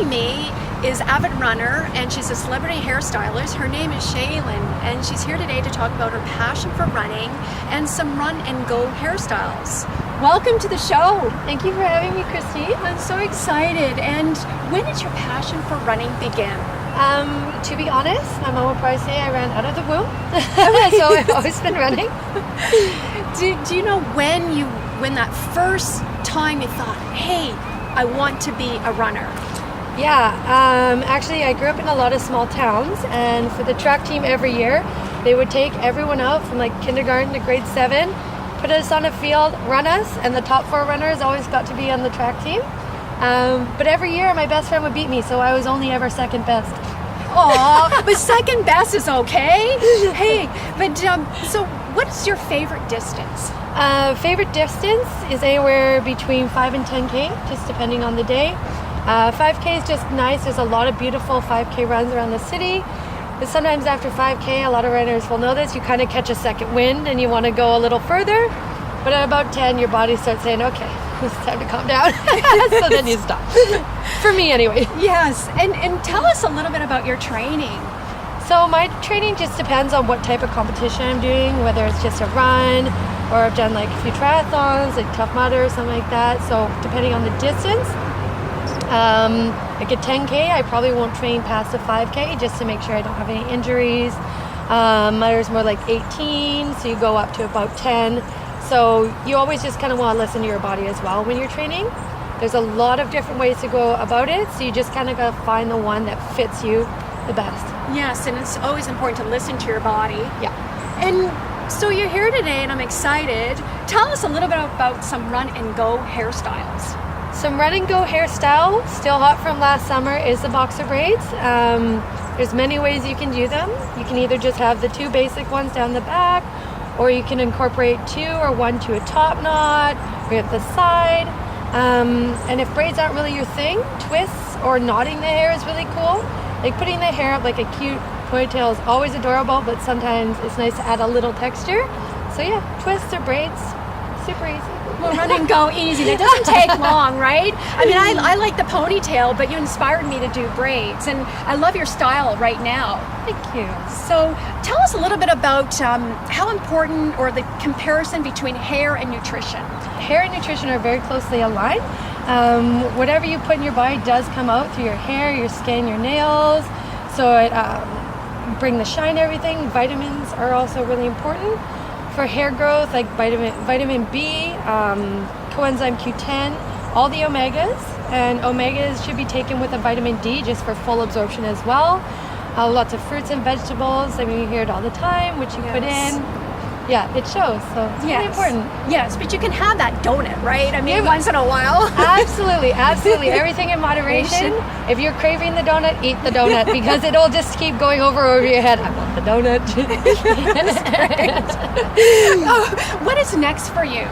joining me is avid runner, and she's a celebrity hairstylist. Her name is Shaylin, and she's here today to talk about her passion for running and some run and go hairstyles. Welcome to the show. Thank you for having me, Christine. I'm so excited. And when did your passion for running begin? To be honest, my mom would probably say I ran out of the womb. So I've always been running. Do you know when that first time you thought, hey, I want to be a runner? Yeah, actually I grew up in a lot of small towns, and for the track team every year, they would take everyone out from like kindergarten to grade 7, put us on a field, run us, and the top 4 runners always got to be on the track team. But every year my best friend would beat me, so I was only ever second best. Aw, but second best is okay. Hey, but so what is your favorite distance? Favorite distance is anywhere between 5 and 10K, just depending on the day. 5K is just nice. There's a lot of beautiful 5K runs around the city. But sometimes after 5K, a lot of runners will know this, you kind of catch a second wind and you want to go a little further. But at about 10, your body starts saying, okay, it's time to calm down. So then you stop. For me anyway. Yes, and tell us a little bit about your training. So my training just depends on what type of competition I'm doing, whether it's just a run or I've done like a few triathlons, like Tough Mudder or something like that. So depending on the distance, like a 10K, I probably won't train past a 5K just to make sure I don't have any injuries. Mudder's more like 18, so you go up to about 10. So you always just kind of want to listen to your body as well when you're training. There's a lot of different ways to go about it, so you just kind of got to find the one that fits you the best. Yes, and it's always important to listen to your body. Yeah. And so you're here today, and I'm excited. Tell us a little bit about some run and go hairstyles. Some run and go hairstyle, still hot from last summer, is the boxer braids. There's many ways you can do them. You can either just have the 2 basic ones down the back, or you can incorporate 2 or 1 to a top knot, or at the side. And if braids aren't really your thing, twists or knotting the hair is really cool. Like putting the hair up like a cute ponytail is always adorable, but sometimes it's nice to add a little texture. So yeah, twists or braids, super easy. Well, run and go easy. It doesn't take long, right? I mean, I like the ponytail, but you inspired me to do braids, and I love your style right now. Thank you. So tell us a little bit about how important, or the comparison between hair and nutrition. Hair and nutrition are very closely aligned. Whatever you put in your body does come out through your hair, your skin, your nails. So it bring the shine to everything. Vitamins are also really important for hair growth, like vitamin B, coenzyme Q10, all the omegas. And omegas should be taken with a vitamin D just for full absorption as well. Lots of fruits and vegetables. I mean, you hear it all the time, which you put in. Yeah, it shows, so it's really important. Yes, but you can have that donut, right? I mean, once in a while. Absolutely, absolutely. Everything in moderation. If you're craving the donut, eat the donut, because it'll just keep going over your head. I want the donut. What is next for you?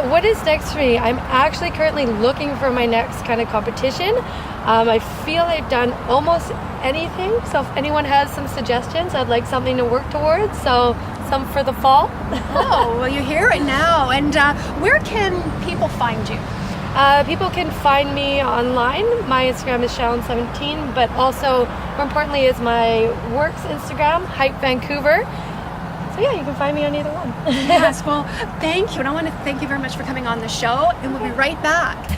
What is next for me? I'm actually currently looking for my next kind of competition. I feel I've done almost anything, so if anyone has some suggestions, I'd like something to work towards. So some for the fall. Oh, well, you hear it now. And where can people find you? People can find me online. My Instagram is Shallon17, but also, more importantly, is my work's Instagram, Hype Vancouver. So yeah, you can find me on either one. Yes, well, thank you. And I want to thank you very much for coming on the show, and we'll be right back.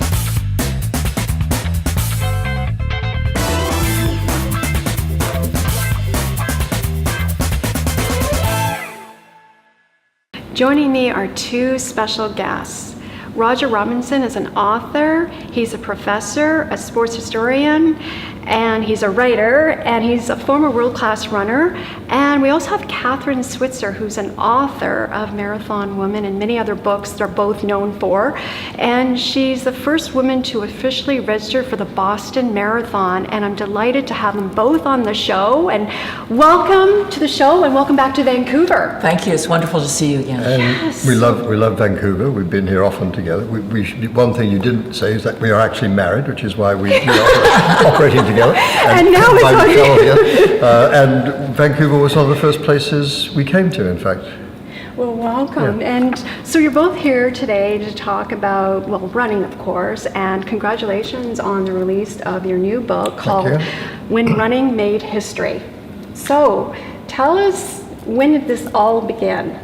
Joining me are 2 special guests. Roger Robinson is an author, he's a professor, a sports historian, and he's a writer, and he's a former world-class runner. And we also have Kathrine Switzer, who's an author of Marathon Woman and many other books they're both known for. And she's the first woman to officially register for the Boston Marathon, and I'm delighted to have them both on the show. And welcome to the show, and welcome back to Vancouver. Thank you, it's wonderful to see you again. And yes. we love Vancouver. We've been here often together. One thing you didn't say is that we are actually married, which is why we are operating together. And now it's on and Vancouver was one of the first places we came to, in fact. Well, welcome. Yeah. And so you're both here today to talk about, well, running, of course, and congratulations on the release of your new book called you. When Running Made History. So tell us, when did this all begin?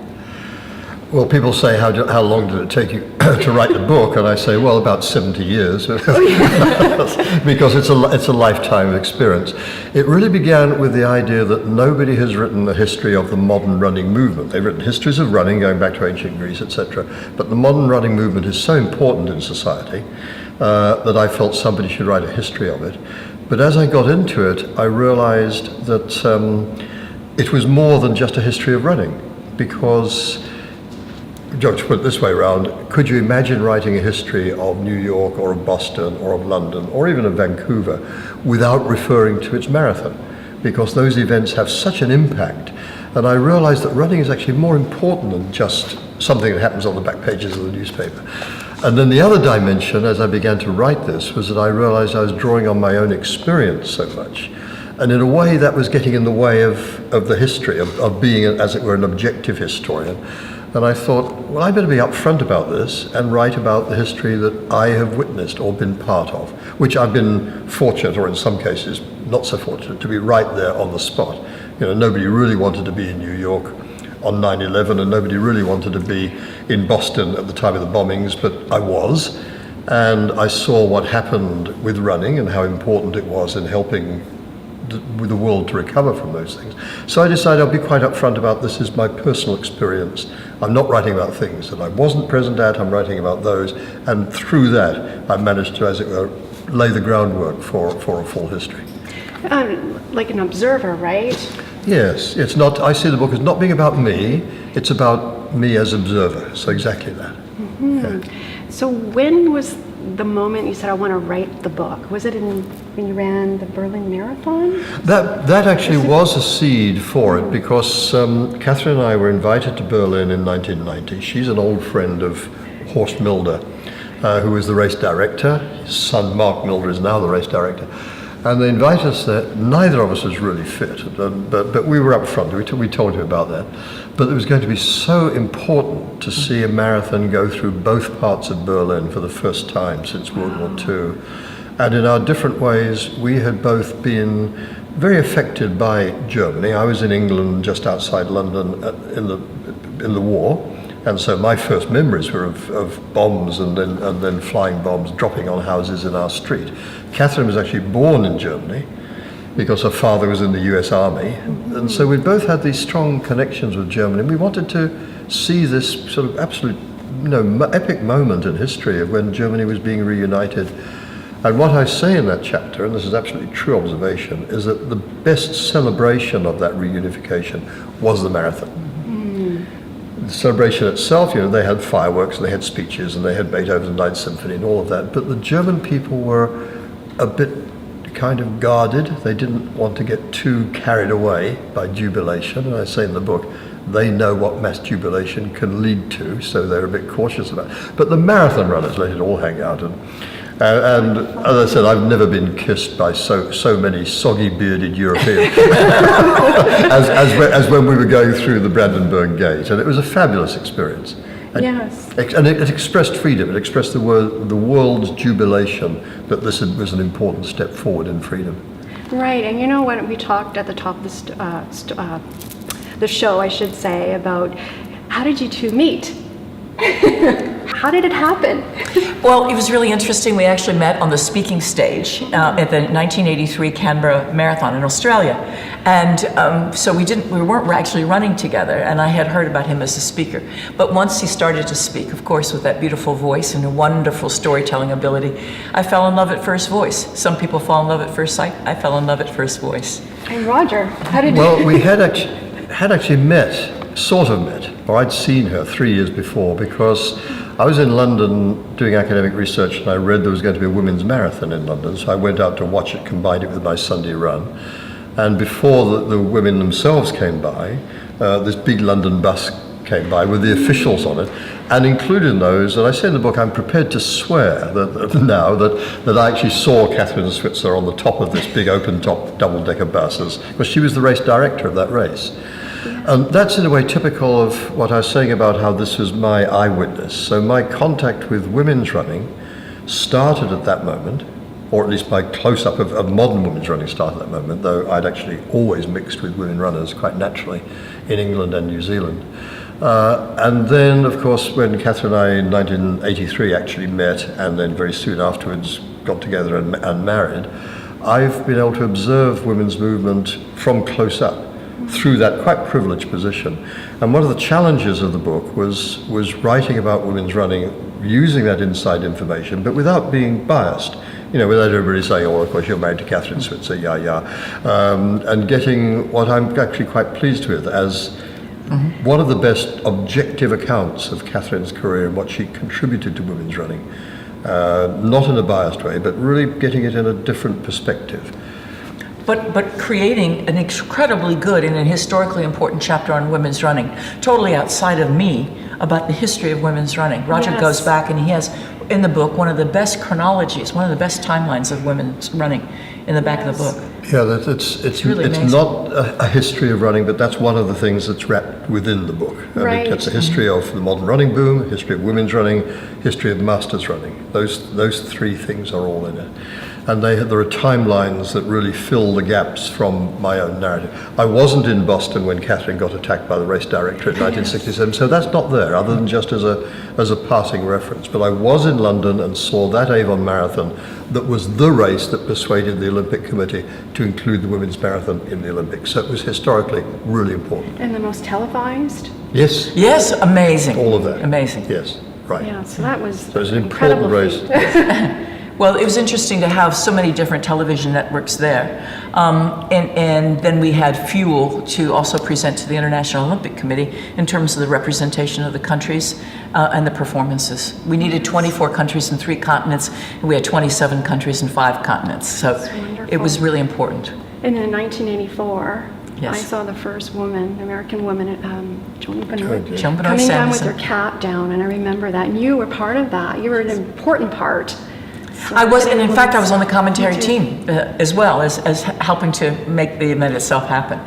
Well, people say, how long did it take you to write the book? And I say, well, about 70 years, because it's a lifetime experience. It really began with the idea that nobody has written the history of the modern running movement. They've written histories of running going back to ancient Greece, etc. But the modern running movement is so important in society that I felt somebody should write a history of it. But as I got into it, I realized that it was more than just a history of running, because, to put it this way around, could you imagine writing a history of New York or of Boston or of London or even of Vancouver without referring to its marathon? Because those events have such an impact. And I realized that running is actually more important than just something that happens on the back pages of the newspaper. And then the other dimension, as I began to write this, was that I realized I was drawing on my own experience so much. And in a way that was getting in the way of the history, of being, as it were, an objective historian. And I thought, well, I better be upfront about this and write about the history that I have witnessed or been part of, which I've been fortunate, or in some cases not so fortunate, to be right there on the spot. You know, nobody really wanted to be in New York on 9/11, and nobody really wanted to be in Boston at the time of the bombings, but I was. And I saw what happened with running and how important it was in helping with the world to recover from those things. So I decided I'll be quite upfront about this is my personal experience. I'm not writing about things that I wasn't present at, I'm writing about those, and through that I managed to, as it were, lay the groundwork for a full history. Like an observer, right? Yes, it's not, I see the book as not being about me, it's about me as observer, so exactly that. Yeah. So when was the moment you said, I want to write the book? Was it when you ran the Berlin Marathon? That actually was a seed for it, because Kathrine and I were invited to Berlin in 1990. She's an old friend of Horst Milder, who was the race director. His son Mark Milder is now the race director. And they invited us there. Neither of us was really fit, but we were up front. We told him about that. But it was going to be so important to see a marathon go through both parts of Berlin for the first time since World War II. And in our different ways, we had both been very affected by Germany. I was in England, just outside London, in the war. And so my first memories were of bombs and then flying bombs dropping on houses in our street. Kathrine was actually born in Germany because her father was in the US Army. And so we both had these strong connections with Germany. We wanted to see this sort of absolute, epic moment in history of when Germany was being reunited. And what I say in that chapter, and this is absolutely true observation, is that the best celebration of that reunification was the marathon. The celebration itself, they had fireworks, and they had speeches, and they had Beethoven's Ninth Symphony and all of that. But the German people were a bit kind of guarded. They didn't want to get too carried away by jubilation. And I say in the book, they know what mass jubilation can lead to, so they're a bit cautious about it. But the marathon runners let it all hang out. And as I said, I've never been kissed by so many soggy bearded Europeans as when we were going through the Brandenburg Gate, and it was a fabulous experience. Yes. And it expressed freedom. It expressed the world's jubilation that this was an important step forward in freedom. Right, and you know what, we talked at the top of the show, I should say, about how did you two meet? How did it happen? Well, it was really interesting. We actually met on the speaking stage at the 1983 Canberra Marathon in Australia. And so we weren't actually running together, and I had heard about him as a speaker. But once he started to speak, of course, with that beautiful voice and a wonderful storytelling ability, I fell in love at first voice. Some people fall in love at first sight. I fell in love at first voice. And Roger, how did Well, we had actually met, sort of met, or I'd seen her 3 years before, because I was in London doing academic research, and I read there was going to be a women's marathon in London, so I went out to watch it, combined it with my Sunday run. And before the women themselves came by, this big London bus came by with the officials on it, and included in those, and I say in the book, I'm prepared to swear that I actually saw Kathrine Switzer on the top of this big open-top double-decker bus, because she was the race director of that race. And that's in a way typical of what I was saying about how this was my eyewitness. So my contact with women's running started at that moment, or at least my close-up of modern women's running started at that moment, though I'd actually always mixed with women runners quite naturally in England and New Zealand. And then, of course, when Kathrine and I in 1983 actually met, and then very soon afterwards got together and married, I've been able to observe women's movement from close up through that quite privileged position. And one of the challenges of the book was writing about women's running, using that inside information, but without being biased. You know, without everybody saying, oh, of course, you're married to Kathrine Switzer, and getting what I'm actually quite pleased with as one of the best objective accounts of Kathrine's career and what she contributed to women's running. Not in a biased way, but really getting it in a different perspective. But creating an incredibly good and an historically important chapter on women's running, totally outside of me, about the history of women's running. Roger goes back and he has, in the book, one of the best chronologies, one of the best timelines of women's running in the back of the book. Yeah, it's really it's not a history of running, but that's one of the things that's wrapped within the book. Right. It's a history of the modern running boom, history of women's running, history of masters running. Those three things are all in it. And there are timelines that really fill the gaps from my own narrative. I wasn't in Boston when Kathrine got attacked by the race director in 1967, so that's not there, other than just as a passing reference. But I was in London and saw that Avon Marathon that was the race that persuaded the Olympic Committee to include the women's marathon in the Olympics. So it was historically really important. And the most televised? Yes. Yes, amazing. All of that. Amazing. Yes, right. Yeah, so that was So it's an important race. Well, it was interesting to have so many different television networks there. And then we had fuel to also present to the International Olympic Committee in terms of the representation of the countries and the performances. We needed 24 countries in 3 continents, and we had 27 countries in 5 continents. So it was really important. And in 1984, Yes. I saw the first woman, American woman, Joan Benoit, Joan Benoit coming down with Sanderson. her cap down, and I remember that. And you were part of that. You were an important part. So I was, and in fact, I was on the commentary Me too. team as well as helping to make the event itself happen.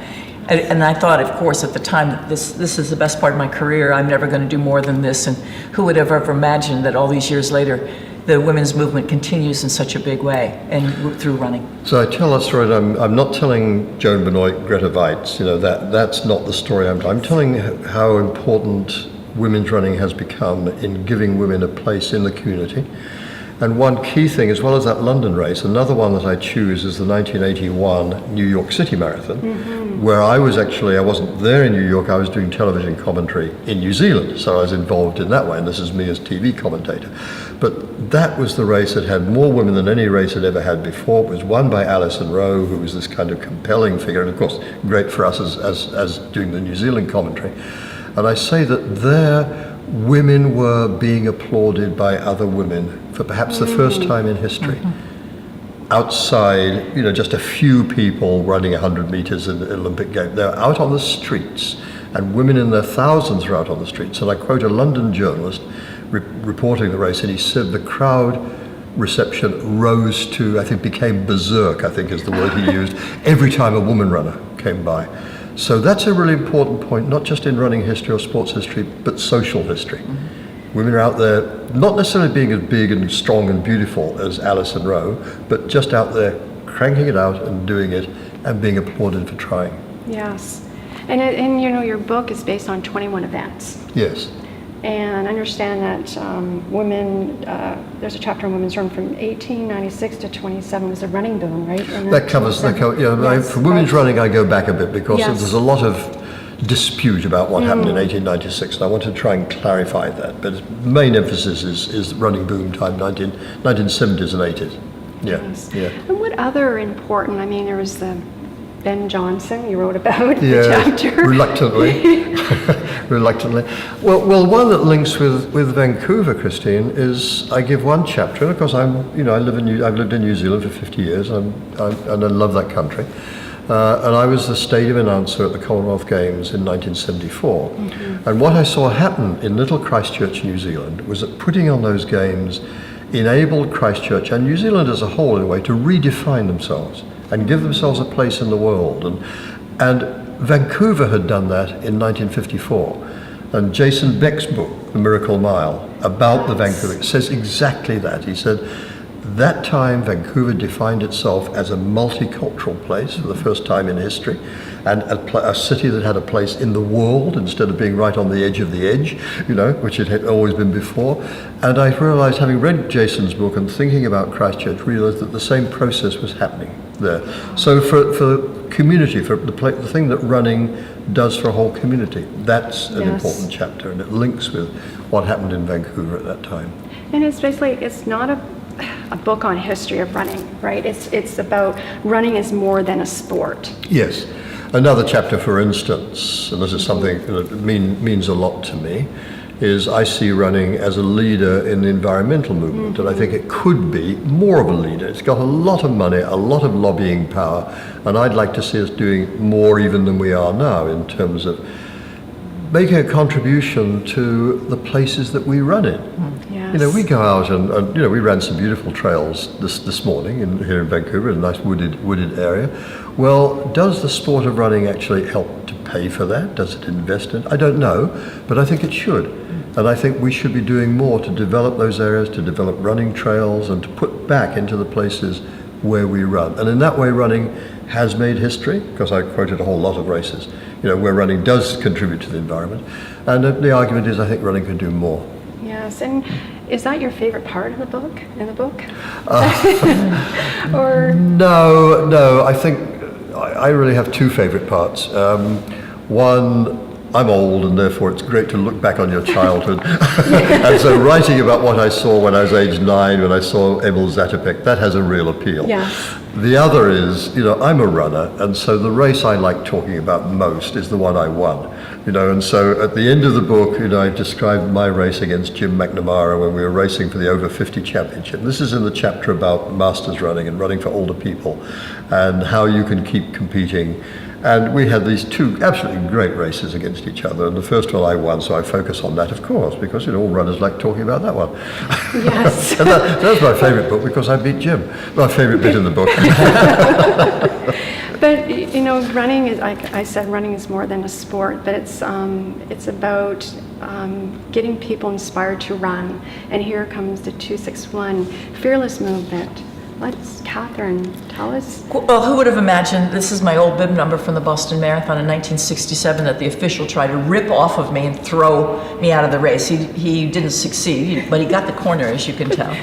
And I thought, of course, at the time that this is the best part of my career. I'm never going to do more than this. And who would have ever imagined that all these years later, the women's movement continues in such a big way and through running. So I tell that story. I'm not telling Joan Benoit, Greta Weitz. You know, that's not the story I'm telling how important women's running has become in giving women a place in the community. And one key thing, as well as that London race, another one that I choose is the 1981 New York City Marathon, where I wasn't there in New York, I was doing television commentary in New Zealand, so I was involved in that way, and this is me as TV commentator. But that was the race that had more women than any race had ever had before. It was won by Alison Rowe, who was this kind of compelling figure, and of course, great for us as doing the New Zealand commentary. And I say that there, women were being applauded by other women for perhaps the first time in history. Outside, just a few people running 100 meters in the Olympic Games. They're out on the streets, and women in their thousands are out on the streets. And I quote a London journalist reporting the race, and he said the crowd reception rose to, I think, became berserk, I think is the word he used, every time a woman runner came by. So that's a really important point, not just in running history or sports history, but social history. Women are out there, not necessarily being as big and strong and beautiful as Alison Rowe, but just out there cranking it out and doing it and being applauded for trying. Yes. And your book is based on 21 events. Yes. And I understand that women, there's a chapter on women's run from 1896 to 27 was a running boom, right? And That covers, Yes, for women's right. running I go back a bit because Yes. there's a lot of dispute about what happened in 1896, and I want to try and clarify that. But the main emphasis is running boom time, 1970s and 80s. Yeah, Yes. yeah. And what other important, there was the Ben Johnson you wrote about, the Yeah, chapter. reluctantly. Reluctantly. Well, one that links with Vancouver, Christine, is I give one chapter, and of course I've lived in New Zealand for 50 years, and I love that country. And I was the stadium announcer at the Commonwealth Games in 1974. And what I saw happen in little Christchurch, New Zealand, was that putting on those games enabled Christchurch and New Zealand as a whole, in a way, to redefine themselves and give themselves a place in the world. And Vancouver had done that in 1954. And Jason Beck's book, The Miracle Mile, about the Vancouver, says exactly that. He said, that time Vancouver defined itself as a multicultural place for the first time in history, and a city that had a place in the world instead of being right on the edge of the edge, which it had always been before. And I realized, having read Jason's book and thinking about Christchurch, realized that the same process was happening there. So for community, for the thing that running does for a whole community, that's an important chapter, and it links with what happened in Vancouver at that time. And it's basically, it's not a book on history of running, right? It's about running is more than a sport. Yes. Another chapter, for instance, and this is something that means a lot to me, is I see running as a leader in the environmental movement, and I think it could be more of a leader. It's got a lot of money, a lot of lobbying power, and I'd like to see us doing more even than we are now in terms of making a contribution to the places that we run in. Yes. We go out and we ran some beautiful trails this morning here in Vancouver, in a nice wooded area. Well, does the sport of running actually help to pay for that? Does it invest in it? I don't know, but I think it should. And I think we should be doing more to develop those areas, to develop running trails, and to put back into the places where we run. And in that way, running has made history, because I quoted a whole lot of races, where running does contribute to the environment. And the argument is, I think running can do more. Yes, and is that your favorite part of the book, Or No, I think I really have two favorite parts. One, I'm old, and therefore it's great to look back on your childhood. And so writing about what I saw when I was age 9, when I saw Emil Zatopek, that has a real appeal. Yes. The other is, I'm a runner, and so the race I like talking about most is the one I won. And so at the end of the book, I described my race against Jim McNamara when we were racing for the over 50 championship. This is in the chapter about masters running and running for older people and how you can keep competing. And we had these two absolutely great races against each other. And the first one I won, so I focus on that, of course, because all runners like talking about that one. Yes. And that's my favorite book, because I beat Jim. My favorite bit in the book. But running is, like I said, running is more than a sport. But it's about getting people inspired to run. And here comes the 261 Fearless movement. Let's, Kathrine, tell us. Well, who would have imagined, this is my old bib number from the Boston Marathon in 1967, that the official tried to rip off of me and throw me out of the race. He didn't succeed, but he got the corner, as you can tell.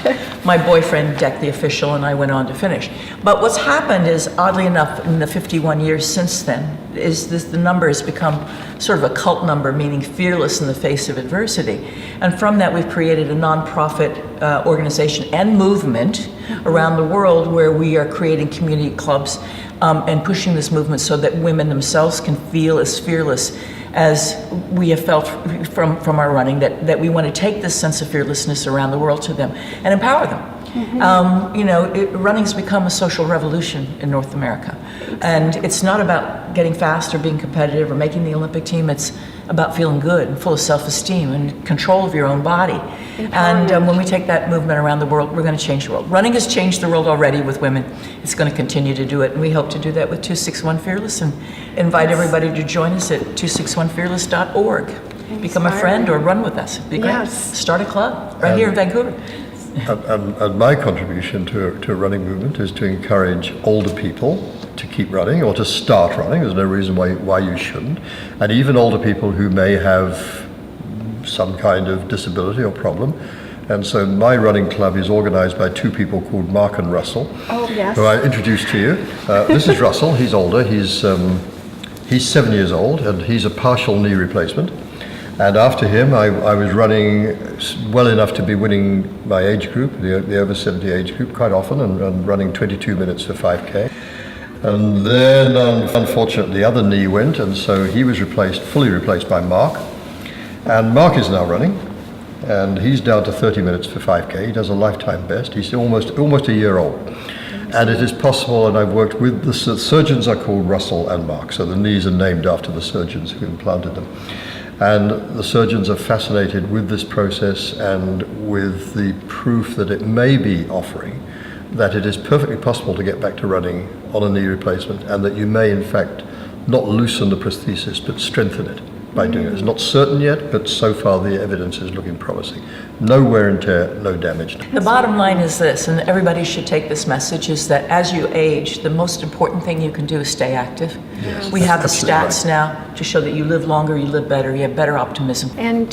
My boyfriend decked the official, and I went on to finish. But what's happened is, oddly enough, in the 51 years since then, is the number has become sort of a cult number, meaning fearless in the face of adversity. And from that, we've created a nonprofit organization and movement around the world where we are creating community clubs and pushing this movement so that women themselves can feel as fearless as we have felt from our running, that we want to take this sense of fearlessness around the world to them and empower them. Running's become a social revolution in North America. And it's not about getting fast or being competitive or making the Olympic team. It's about feeling good and full of self-esteem and control of your own body. And when we take that movement around the world, we're going to change the world. Running has changed the world already with women. It's going to continue to do it. And we hope to do that with 261 Fearless, and invite everybody to join us at 261fearless.org. Become a friend or run with us. It'd be great. Yes. Start a club right here in Vancouver. And my contribution to a running movement is to encourage older people to keep running or to start running. There's no reason why you shouldn't. And even older people who may have some kind of disability or problem. And so my running club is organized by two people called Mark and Russell, who I introduced to you. This is Russell. He's older. He's 7 years old, and he's a partial knee replacement. And after him, I was running well enough to be winning my age group, the over 70 age group, quite often, and running 22 minutes for 5K. And then, unfortunately, the other knee went, and so he was fully replaced by Mark. And Mark is now running, and he's down to 30 minutes for 5K. He does a lifetime best. He's almost a year old. And it is possible, and I've worked with the surgeons are called Russell and Mark, so the knees are named after the surgeons who implanted them. And the surgeons are fascinated with this process and with the proof that it may be offering that it is perfectly possible to get back to running on a knee replacement, and that you may in fact not loosen the prosthesis, but strengthen it by doing it. It's not certain yet, but so far the evidence is looking promising. No wear and tear, no damage. The bottom line is this, and everybody should take this message, is that as you age, the most important thing you can do is stay active. Yes, We have the absolutely stats right. now to show that you live longer, you live better, you have better optimism. And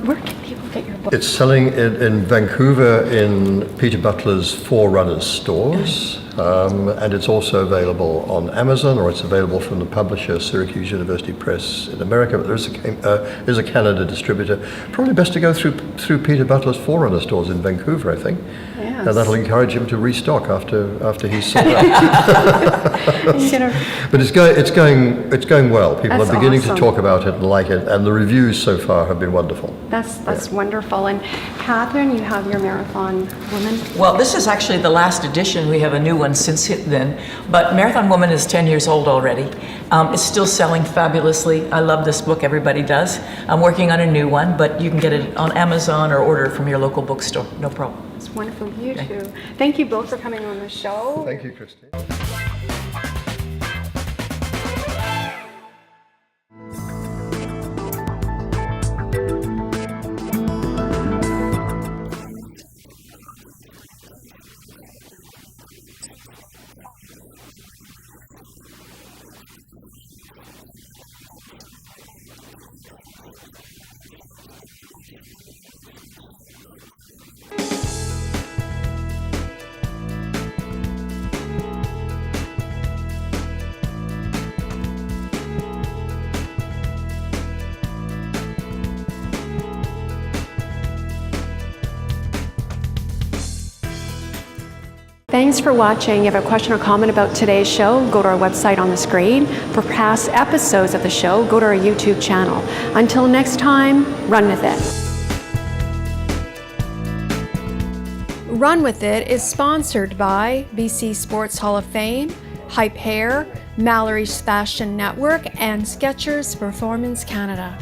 where can people get your book? It's selling in Vancouver in Peter Butler's Forerunners stores, and it's also available on Amazon, or it's available from the publisher Syracuse University Press in America. But there's a Canada distributor. Probably best to go through Peter Butler's Forerunner stores in Vancouver, I think, Yes. and that'll encourage him to restock after he's sold out. You know, But it's going well. People That's are beginning awesome. to talk about it and like it, and the reviews so far have been wonderful. that's wonderful. And Kathrine, you have your Marathon Woman. Well, this is actually the last edition. We have a new one since then. But Marathon Woman is 10 years old already. It's still selling fabulously. I love this book. Everybody does. I'm working on a new one, but you can get it on Amazon or order it from your local bookstore. No problem. It's wonderful. You too. Thank you both for coming on the show. Thank you, Christine. Thanks for watching. If you have a question or comment about today's show, go to our website on the screen. For past episodes of the show, go to our YouTube channel. Until next time, run with it. Run With It is sponsored by BC Sports Hall of Fame, Hype Hair, Mallory's Fashion Network, and Skechers Performance Canada.